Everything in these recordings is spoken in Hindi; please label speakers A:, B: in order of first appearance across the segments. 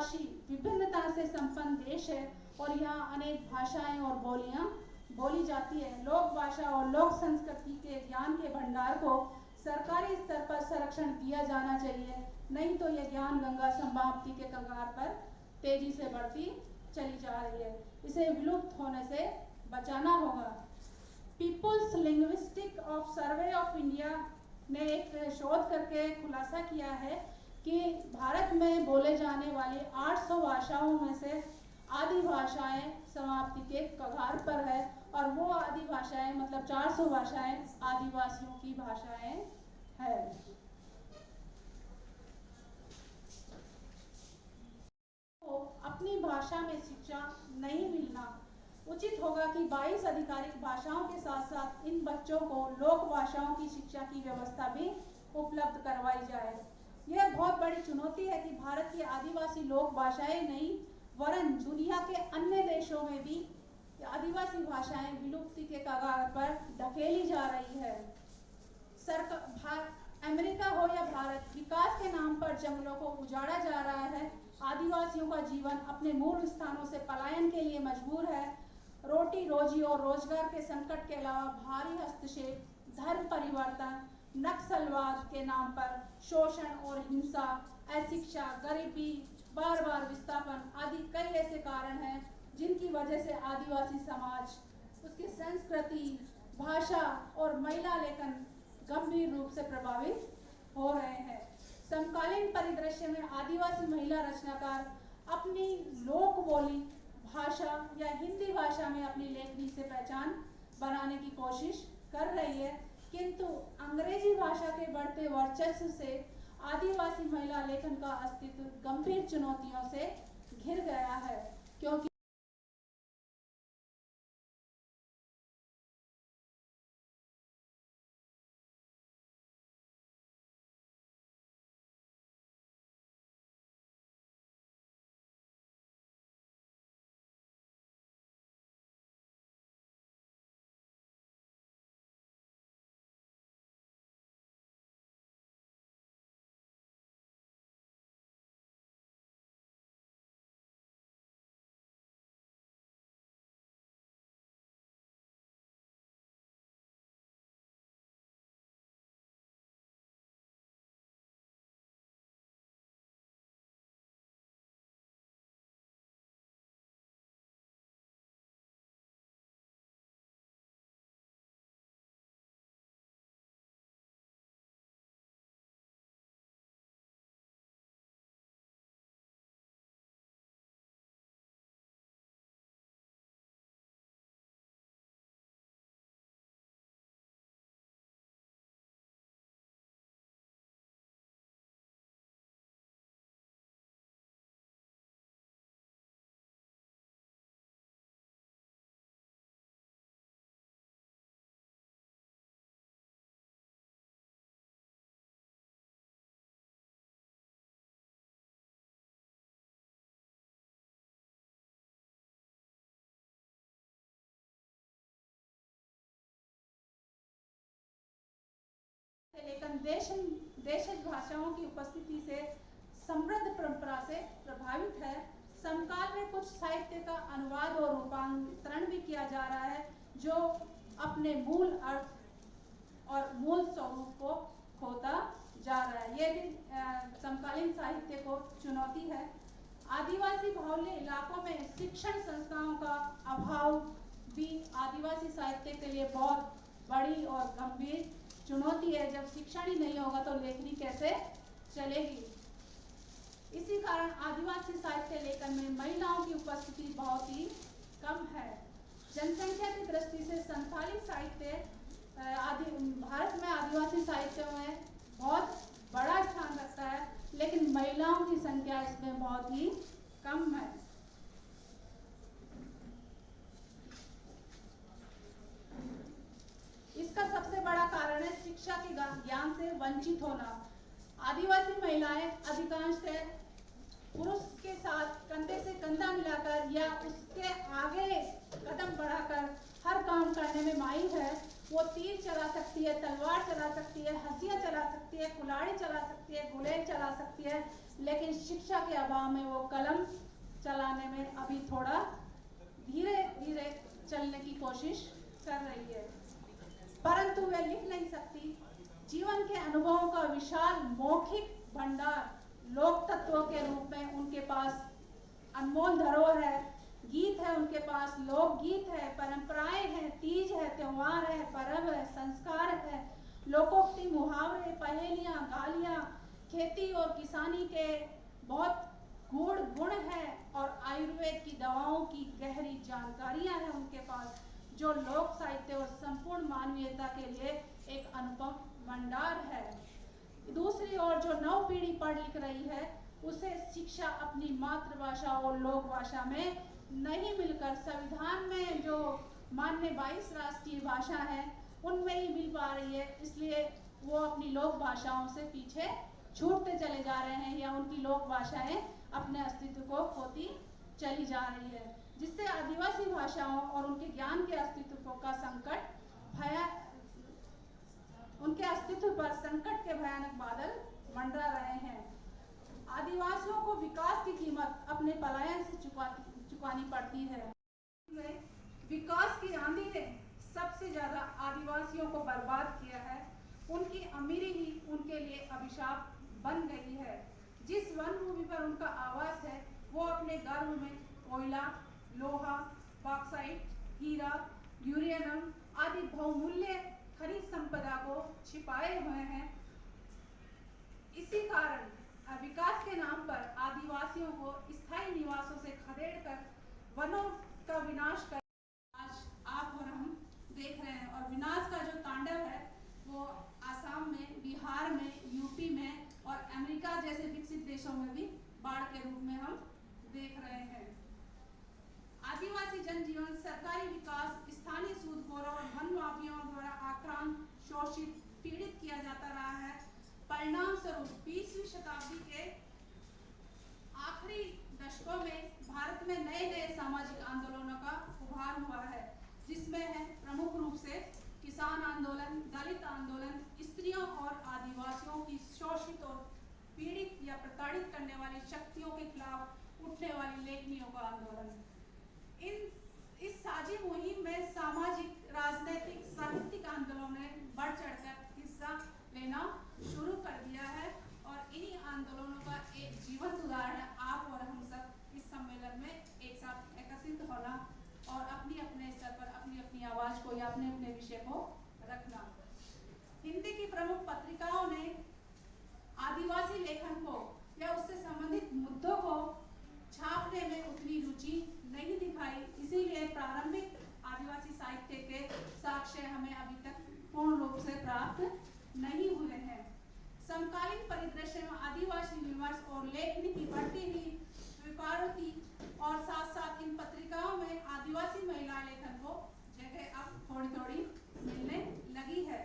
A: बहुभाषी विभिन्नता से संपन्न देश है और यहाँ अनेक भाषाएं और बोलियां बोली जाती है। लोक भाषा और लोक संस्कृति के ज्ञान के भंडार को सरकारी स्तर पर संरक्षण किया जाना चाहिए, नहीं तो यह ज्ञान गंगा समाप्ति के कगार पर तेजी से बढ़ती चली जा रही है। इसे विलुप्त होने से बचाना होगा। People's Linguistic of Survey of India ने एक शोध करके खुलासा किया है कि भारत में बोले जाने वाली 800 भाषाओं में से आदि भाषाएं समाप्ति के कगार पर है और वो आदि भाषाएं मतलब 400 भाषाएं आदिवासियों की भाषाएं है। तो अपनी भाषा में शिक्षा नहीं मिलना उचित होगा कि 22 आधिकारिक भाषाओं के साथ साथ इन बच्चों को लोक भाषाओं की शिक्षा की व्यवस्था भी उपलब्ध करवाई जाए। यह बहुत बड़ी चुनौती है कि भारत की आदिवासी लोक भाषाएं नहीं वरन दुनिया के अन्य देशों में भी आदिवासी भाषाएं विलुप्ति के कगार पर धकेली जा रही है। अमेरिका हो या भारत, विकास के नाम पर जंगलों को उजाड़ा जा रहा है। आदिवासियों का जीवन अपने मूल स्थानों से पलायन के लिए मजबूर है। रोटी रोजी और रोजगार के संकट के अलावा भारी हस्तक्षेप, धर्म परिवर्तन, नक्सलवाद के नाम पर शोषण और हिंसा, अशिक्षा, गरीबी, बार बार विस्थापन आदि कई ऐसे कारण हैं जिनकी वजह से आदिवासी समाज, उसकी संस्कृति, भाषा और महिला लेखन गंभीर रूप से प्रभावित हो रहे हैं। समकालीन परिदृश्य में आदिवासी महिला रचनाकार अपनी लोक बोली भाषा या हिंदी भाषा में अपनी लेखनी से पहचान बनाने की कोशिश कर रही है, किंतु अंग्रेजी भाषा के बढ़ते वर्चस्व से आदिवासी महिला लेखन का अस्तित्व गंभीर चुनौतियों से घिर गया है, क्योंकि लेकिन देशज भाषाओं की उपस्थिति से समृद्ध परंपरा से प्रभावित है। समकाल में कुछ साहित्य का अनुवाद और रूपांतरण भी किया जा रहा है जो अपने मूल अर्थ और मूल स्वरूप को खोता जा रहा है। यह भी समकालीन साहित्य को चुनौती है। आदिवासी बहुल्य इलाकों में शिक्षण संस्थाओं का अभाव भी आदिवासी साहित्य के लिए बहुत बड़ी और गंभीर चुनौती है। जब शिक्षण ही नहीं होगा तो लेखनी कैसे चलेगी। इसी कारण आदिवासी साहित्य लेखन में महिलाओं की उपस्थिति बहुत ही कम है। जनसंख्या की दृष्टि से संथाली साहित्य भारत में आदिवासी साहित्य में बहुत बड़ा स्थान रखता है, लेकिन महिलाओं की संख्या इसमें बहुत ही कम है। इसका सबसे बड़ा कारण है शिक्षा के ज्ञान से वंचित होना। आदिवासी महिलाएं अधिकांशतः पुरुष के साथ कंधे से कंधा मिलाकर या उसके आगे कदम बढ़ाकर हर काम करने में माहिर है वो तीर चला सकती है, तलवार चला सकती है, हंसिया चला सकती है, कुल्हाड़ी चला सकती है, गुलेल चला सकती है, लेकिन शिक्षा के अभाव में वो कलम चलाने में अभी थोड़ा धीरे धीरे चलने की कोशिश कर रही है। परंतु वे लिख नहीं सकती। जीवन के अनुभवों का विशाल मौखिक भंडार लोक तत्वों के रूप में उनके पास अनमोल धरोहर है। गीत है उनके पास, लोकगीत है, परंपराएं हैं, तीज है, त्योहार है, पर्व है, संस्कार है, लोकोक्ति, मुहावरे, पहेलियां, गालियां, खेती और किसानी के बहुत गूढ़ गुण है और आयुर्वेद की दवाओं की गहरी जानकारियां हैं उनके पास, जो लोक साहित्य और संपूर्ण मानवीयता के लिए एक अनुपम भंडार है। दूसरी ओर जो नव पीढ़ी पढ़ लिख रही है, उसे शिक्षा अपनी मातृभाषा और लोक भाषा में नहीं मिलकर संविधान में जो मान्य 22 राष्ट्रीय भाषा है उनमें ही मिल पा रही है। इसलिए वो अपनी लोक भाषाओं से पीछे छूटते चले जा रहे हैं या उनकी लोक भाषाएं अपने अस्तित्व को खोती चली जा रही है, जिससे आदिवासी भाषाओं और उनके ज्ञान के अस्तित्व का संकट उनके अस्तित्व पर संकट के भयानक बादल मंडरा रहे हैं। आदिवासियों को विकास की कीमत अपने पलायन से चुकानी पड़ती है। विकास की आंधी ने सबसे ज्यादा आदिवासियों को बर्बाद किया है। उनकी अमीरी ही उनके लिए अभिशाप बन गई है। जिस वन भूमि पर उनका आवास है, वो अपने गर्भ में कोयला, लोहा, बॉक्साइट, हीरा, यूरेनियम आदि बहुमूल्य खनिज संपदा को छिपाए हुए हैं। इसी कारण विकास के नाम पर आदिवासियों को स्थायी निवासों से खदेड़कर वनों का विनाश कर आज आप और हम देख रहे हैं। और विनाश का जो तांडव है वो आसाम में, बिहार में, यूपी में और अमेरिका जैसे विकसित देशों में भी बाढ़ के रूप में हम देख रहे हैं। आदिवासी जनजीवन, सरकारी विकास, स्थानीय सूदखोरों और वन माफियाओं द्वारा आक्रांत, शोषित, पीड़ित किया जाता रहा है। परिणाम स्वरूप 20वीं शताब्दी के आखिरी दशकों में भारत में नए नए सामाजिक आंदोलनों का उभार हुआ है, जिसमें है प्रमुख रूप से किसान आंदोलन, दलित आंदोलन, स्त्रियों और आदिवासियों की शोषित और पीड़ित या प्रताड़ित करने वाली शक्तियों के खिलाफ उठने वाली लेखनियों का आंदोलन। इस साझी मुहिम में सामाजिक, राजनीतिक, साहित्यिक आंदोलनों ने बढ़ चढ़कर हिस्सा लेना शुरू कर दिया है और इन्हीं आंदोलनों का एक जीवंत उदाहरण आप और हम सब इस सम्मेलन में एक साथ एकत्रित होना और अपनी अपने स्तर पर अपनी अपनी आवाज को या अपने अपने विषय को रखना। हिंदी की प्रमुख पत्रिकाओं ने आदिवासी लेखन को या उससे संबंधित मुद्दों को छापने में उतनी रुचि नहीं दिखाई। इसीलिए प्रारंभिक आदिवासी साहित्य के साक्ष्य हमें अभी तक पूर्ण रूप से प्राप्त नहीं हुए हैं। समकालीन परिदृश्य में आदिवासी विमर्श और लेखनी की बढ़ती हुई स्वीकारोक्ति और साथ साथ इन पत्रिकाओं में आदिवासी महिला लेखन को जगह अब थोड़ी थोड़ी मिलने लगी है।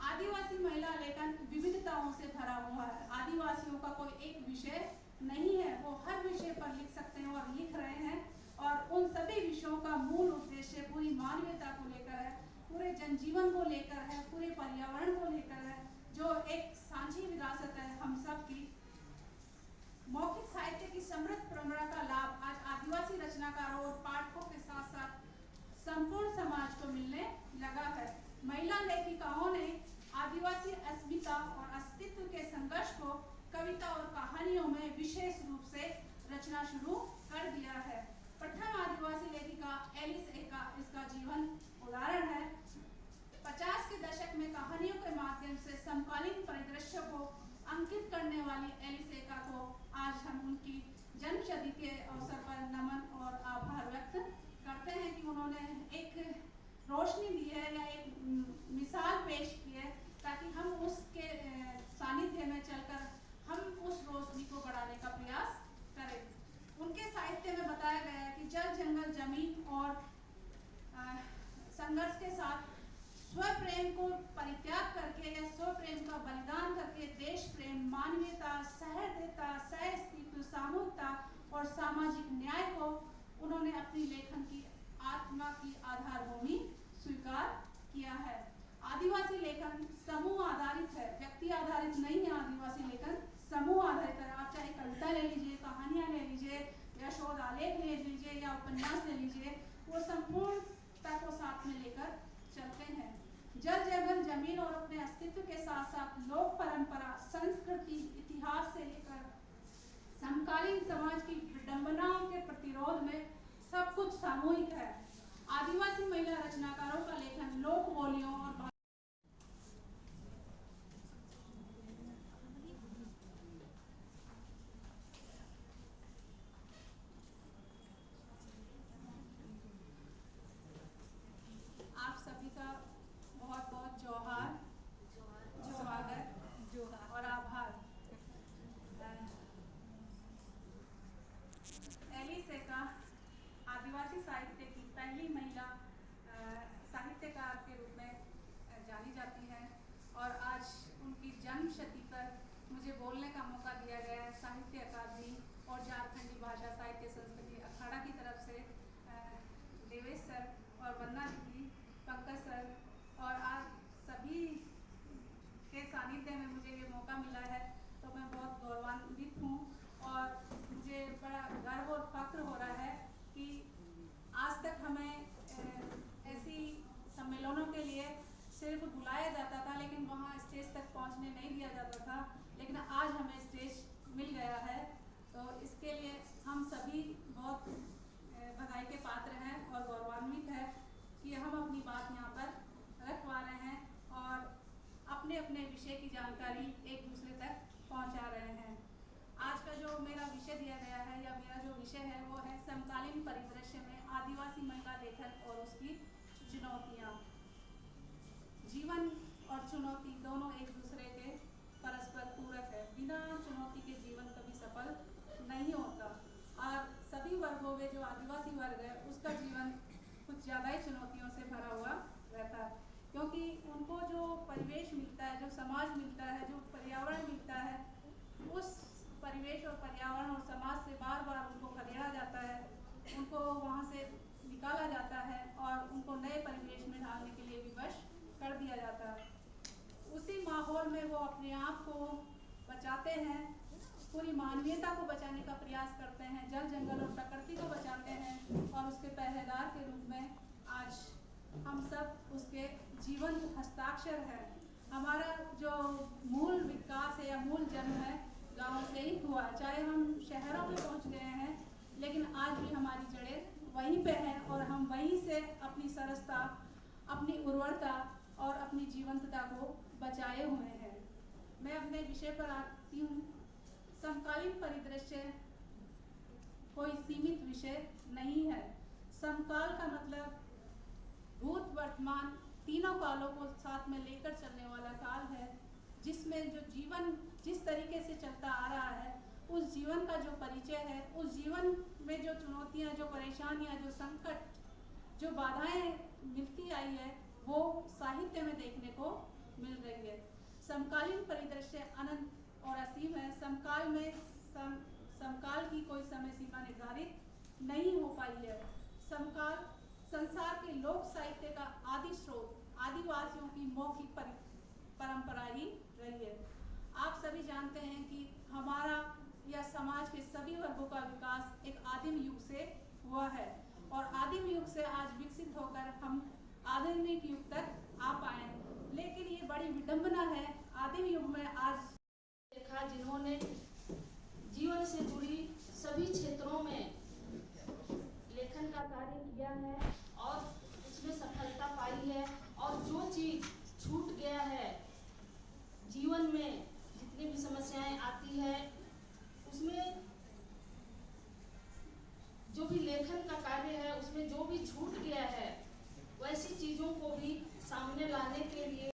A: आदिवासी महिला लेखन विविधताओं से भरा हुआ है। आदिवासियों का कोई एक विषय नहीं है, वो हर विषय पर लिख सकते हैं और लिख रहे हैं और उन सभी विषयों का मूल उद्देश्य पूरी मानवीयता को लेकर है, पूरे जनजीवन को लेकर है, पूरे पर्यावरण को लेकर है, जो एक साझी विरासत है हम सब की। मौखिक साहित्य की समृद्ध परंपरा का लाभ आज आदिवासी रचनाकारों और पाठकों के साथ साथ संपूर्ण समाज को मिलने लगा है। महिला लेखिकाओं ने आदिवासी अस्मिता और अस्तित्व के संघर्ष को कविता और कहानियों में विशेष रूप से रचना शुरू कर दिया है। प्रथम आदिवासी लेखिका एलिस एका इसका जीवन उदाहरण है। 50 के दशक में कहानियों के माध्यम से समकालीन परिदृश्य को अंकित करने वाली एलिस एका को आज हम उनकी जन्मशती के अवसर पर नमन और आभार व्यक्त करते हैं कि उन्होंने एक रोशनी दी है या एक मिसाल पेश की है, ताकि हम उसके सानिध्य में चलकर हम उस रोशनी को बढ़ाने का प्रयास करें। उनके साहित्य में बताया गया है कि जल, जंगल, जमीन और संघर्ष के साथ स्वप्रेम को परित्याग करके या स्वप्रेम का बलिदान करके देश प्रेम, मानवीयता, सहृदयता, सह-अस्तित्व, सामूहिकता और सामाजिक न्याय को उन्होंने अपनी लेखन की आत्मा की आधार भूमि स्वीकार किया है। आदिवासी लेखन समूह आधारित है, व्यक्ति आधारित नहीं है। आदिवासी लेखन समूह आधारित है। आप चाहे कविता ले लीजिए, कहानियाँ ले लीजिए, या शोध आलेख ले लीजिए, या उपन्यास ले लीजिए, वो संपूर्णता को साथ में लेकर चलते हैं। जल जंगल जमीन और अपने अस्तित्व के साथ साथ लोक परंपरा, संस्कृति, इतिहास से लेकर समकालीन समाज की विडंबनाओं के प्रतिरोध में सब कुछ सामूहिक है। आदिवासी महिला रचनाकारों का लेखन लोक बोलियों और आप सभी का बहुत बहुत जोहार, स्वागत और आभार। एलिस एका आदिवासी साहित्य की पहली महिला साहित्यकार के रूप में जानी जाती हैं और आज उनकी जन्म शती पर मुझे बोलने का मौका दिया गया है। साहित्य अकादमी और झारखंडी भाषा साहित्य संस्कृति अखाड़ा की तरफ से देवेश सर और वंदना दीदी, पंकज सर और आज सभी के सानिध्य में मुझे ये मौका मिला है, तो मैं बहुत गौरवान्वित हूँ और मुझे बड़ा गर्व और फक्र हो रहा है कि आज तक हमें ऐसी सम्मेलनों के लिए सिर्फ बुलाया जाता था, लेकिन वहाँ स्टेज तक पहुँचने नहीं दिया जाता था, लेकिन आज हमें स्टेज मिल गया है। तो इसके लिए हम सभी बहुत बधाई के पात्र हैं और गौरवान्वित है कि हम अपनी बात यहाँ पर रख पा रहे हैं और अपने अपने विषय की जानकारी एक दूसरे तक पहुँचा रहे हैं। आज का जो मेरा विषय दिया गया है या मेरा जो विषय है वो है समकालीन परिदृश्य में आदिवासी महिला लेखन और उसकी चुनौतियाँ। जीवन और चुनौती दोनों एक दूसरे के परस्पर पूरक है। बिना चुनौती के जीवन कभी सफल नहीं होता और सभी वर्गों में जो आदिवासी वर्ग है उसका जीवन कुछ ज़्यादा ही चुनौतियों से भरा हुआ रहता है, क्योंकि उनको जो परिवेश मिलता है, जो समाज मिलता है, जो पर्यावरण मिलता है, उस परिवेश और पर्यावरण और समाज से बार बार उनको खदेड़ा जाता है, उनको वहाँ से निकाला जाता है और उनको नए परिवेश में ढालने के लिए विवश कर दिया जाता है। उसी माहौल में वो अपने आप को बचाते हैं, पूरी मानवीयता को बचाने का प्रयास करते हैं, जल जंगल और प्रकृति को बचाते हैं और उसके पहरेदार के रूप में आज हम सब उसके जीवंत हस्ताक्षर है। हमारा जो मूल विकास है या मूल जन्म है गाँव से ही हुआ, चाहे हम शहरों में पहुँच गए हैं, लेकिन आज भी हमारी जड़ें वहीं पे हैं और हम वहीं से अपनी सरसता, अपनी उर्वरता और अपनी जीवंतता को बचाए हुए हैं। मैं अपने विषय पर आती हूँ। समकालीन परिदृश्य कोई सीमित विषय नहीं है। समकाल का मतलब भूत, वर्तमान तीनों कालों को साथ में लेकर चलने वाला काल है, जिसमें जो जीवन जिस तरीके से चलता आ रहा है उस जीवन का जो परिचय है, उस जीवन में जो चुनौतियाँ, जो परेशानियाँ, जो संकट, जो बाधाएं मिलती आई है वो साहित्य में देखने को मिल रही है। समकालीन परिदृश्य अनंत और असीम है। समकाल में समकाल की कोई समय सीमा निर्धारित नहीं हो पाई है। समकाल संसार के लोक साहित्य का आदि स्रोत आदिवासियों की मौखिक परंपरा ही रही है। आप सभी जानते हैं कि हमारा या समाज के सभी वर्गों का विकास एक आदिम युग से हुआ है और आदिम युग से आज विकसित होकर हम आधुनिक युग तक आ पाए, लेकिन ये बड़ी विडंबना है। आदिम युग में आज
B: देखा जिन्होंने जीवन से जुड़ी सभी क्षेत्रों में लेखन का कार्य किया है और उसमें सफलता पाई है, और जो चीज छूट गया है जीवन में, जितनी भी समस्याएं आती है उसमें जो भी लेखन का कार्य है उसमें जो भी छूट गया है वैसी चीजों को भी सामने लाने के लिए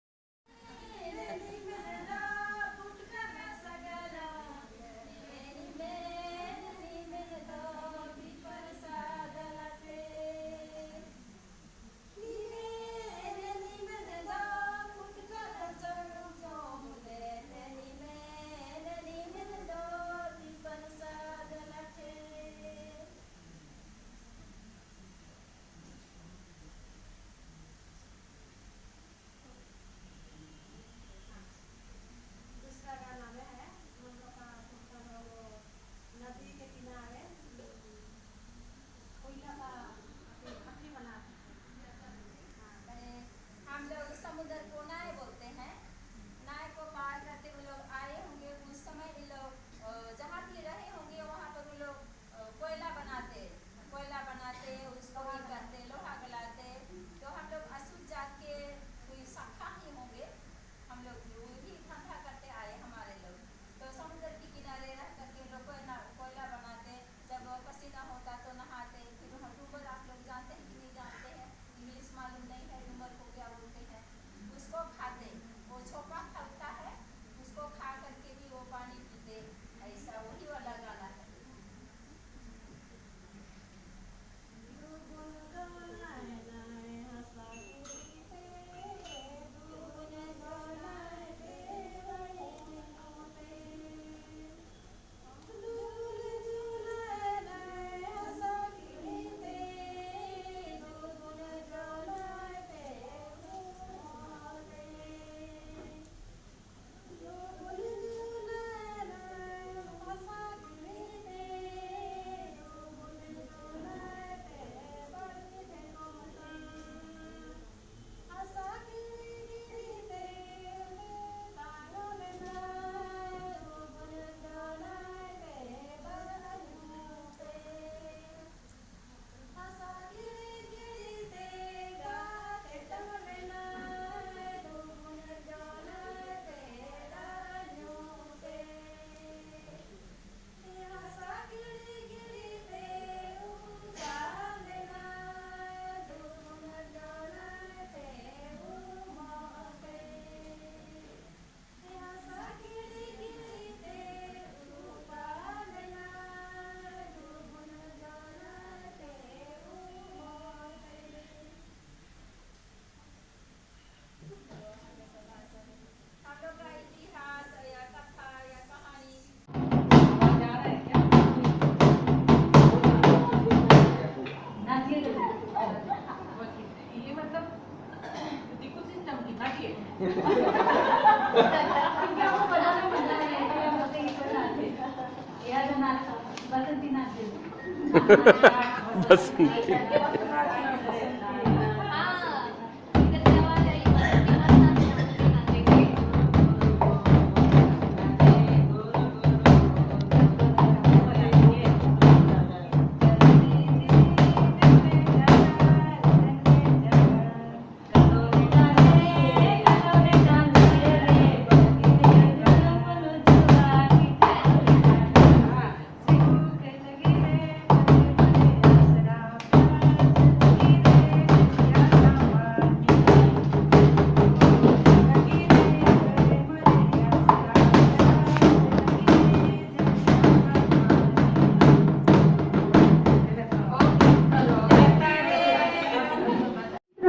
A: बसंती नाच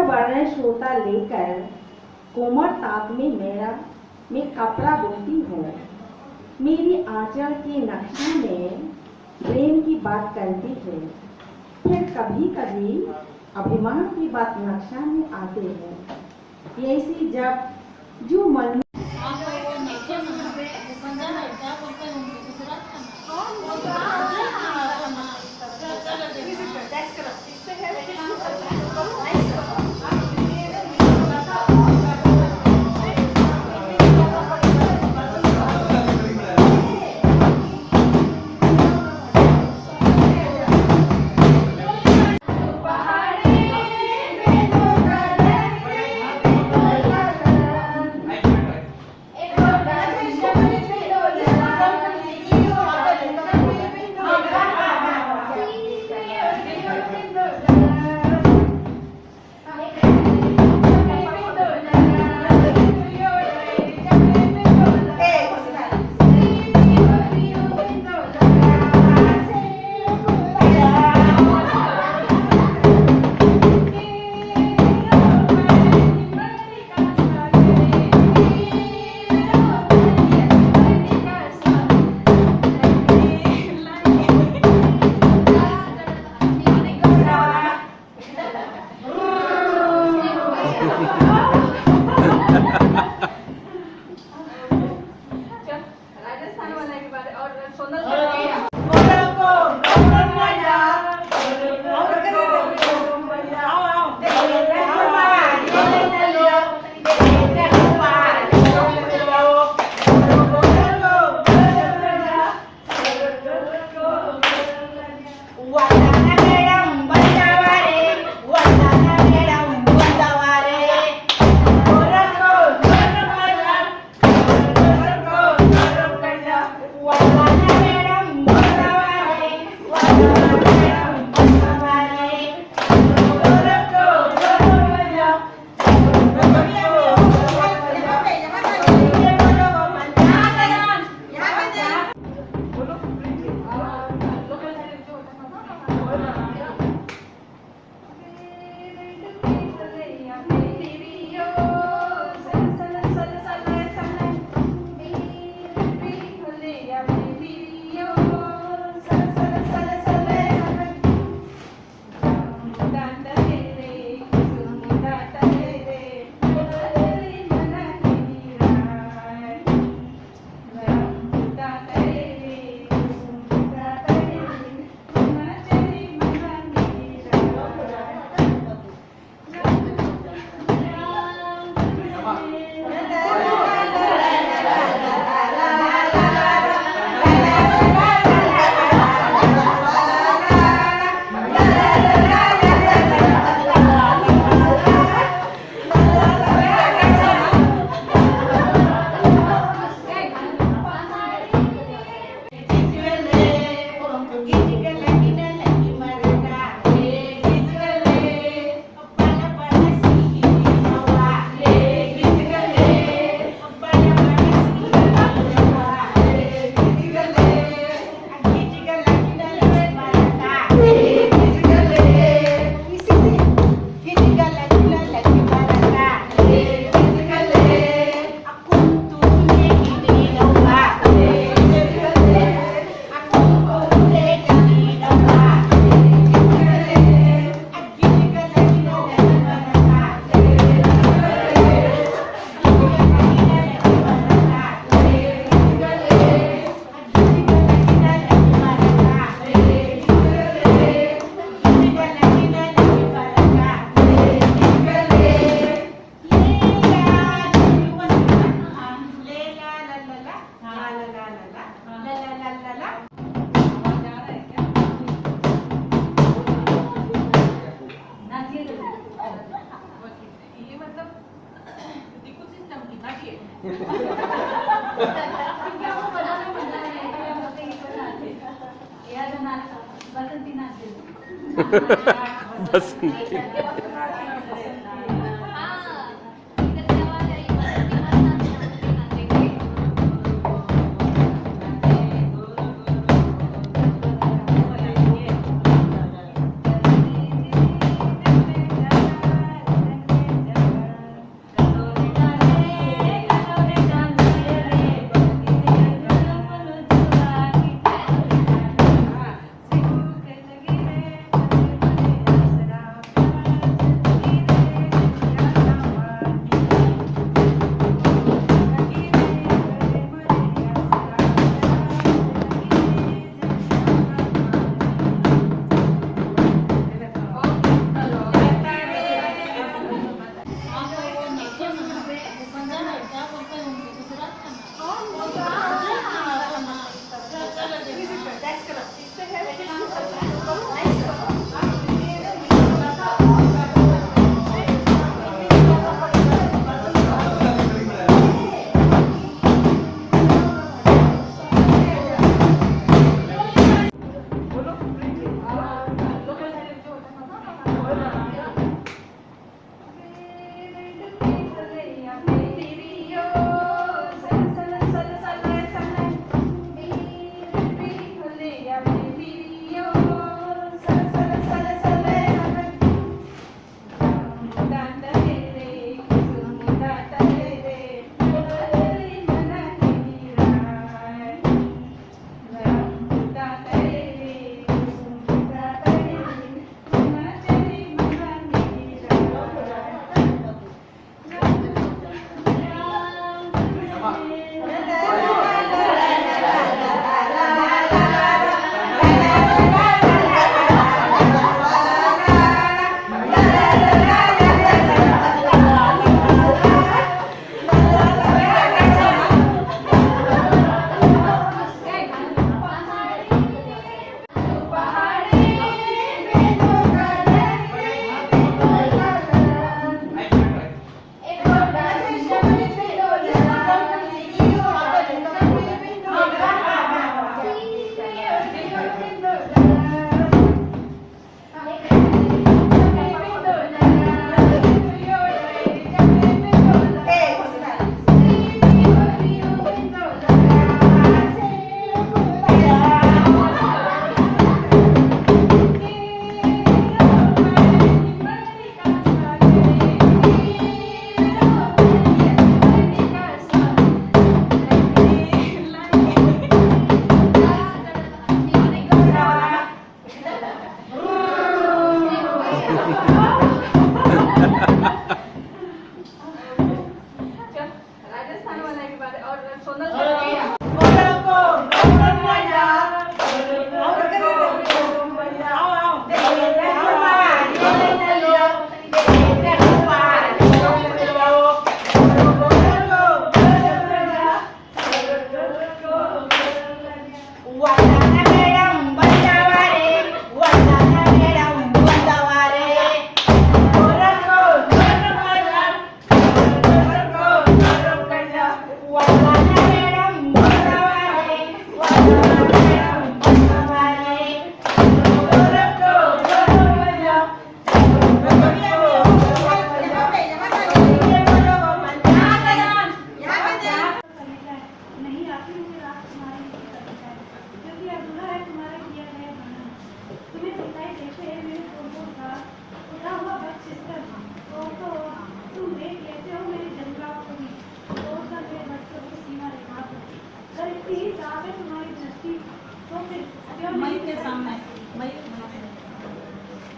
C: वर्ण श्रोता लेकर कोमल ताक में मैं कपड़ा बोती हूँ। मेरी आंचल के नक्शे में प्रेम की बात करती है। फिर कभी कभी अभिमान की बात नक्शा में आते हैं। ऐसी जब जो मन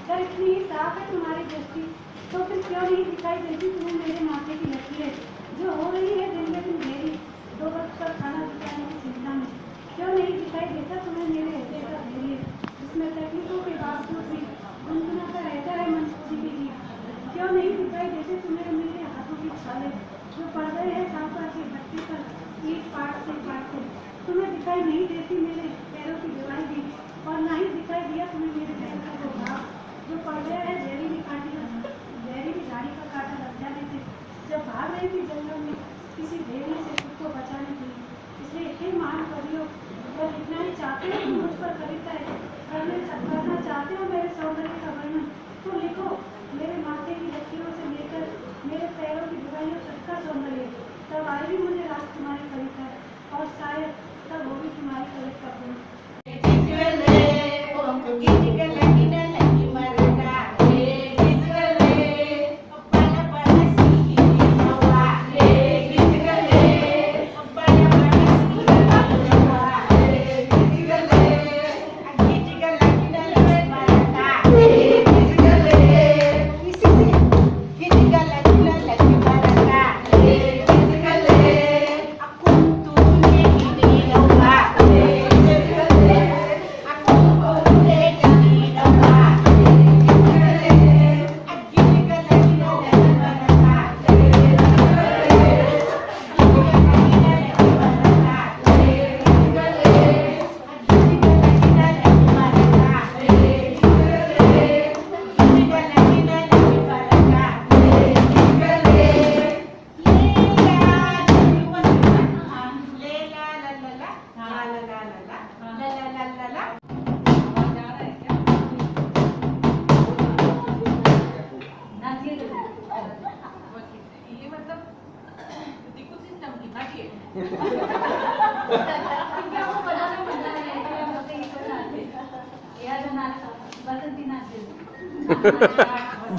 A: अगर इतनी साफ है तुम्हारी दृष्टि तो फिर क्यों नहीं दिखाई देती तुम्हें मेरे माथे की लकीरें जो हो रही है दिन में दिन मेरी 2 वक्त का खाना पकाने की चिंता में क्यों नहीं दिखाई देता तुम्हें मेरे हृदय का धैर्य जिसमें तकलीफों के बावजूद भी गुनगुनाता रहता है मन खुशी के लिए क्यों नहीं दिखाई देते तुम्हें मेरे हाथों की छाले जो पड़ गए हैं सांसा के भट्टे पर ईट पाट से काटते तुम्हें दिखाई नहीं देती मेरे पैरों की दवाई भी और ना ही दिखाई दिया तुम्हें मेरे पैर का वो घाव जो पड़ गया है जहरीली झाड़ी का कांटा लग जाने से जब भाग रही थी जंगल में किसी भेड़िए से खुद को बचाने के लिए इसलिए हे महान कवियों अगर इतना ही चाहते हो तो मुझ पर कविता है करने चक्कर
D: लिखना चाहते हो मेरे सौंदर्य का वर्णन तो लिखो। मेरे माथे की लकीरों से लेकर मेरे पैरों की बुराइयों तक का सौंदर्य। तब आएगी मुझे राजकुमारी कविता और शायद तब होगी तुम्हारी कविता पूर्ण।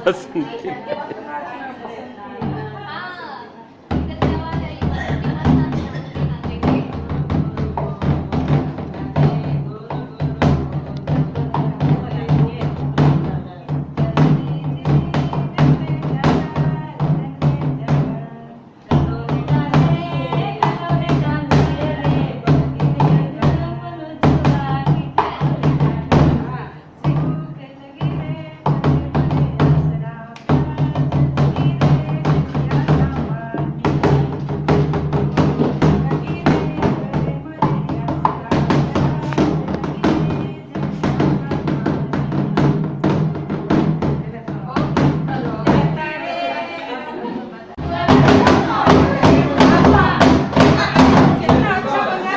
E: बसंती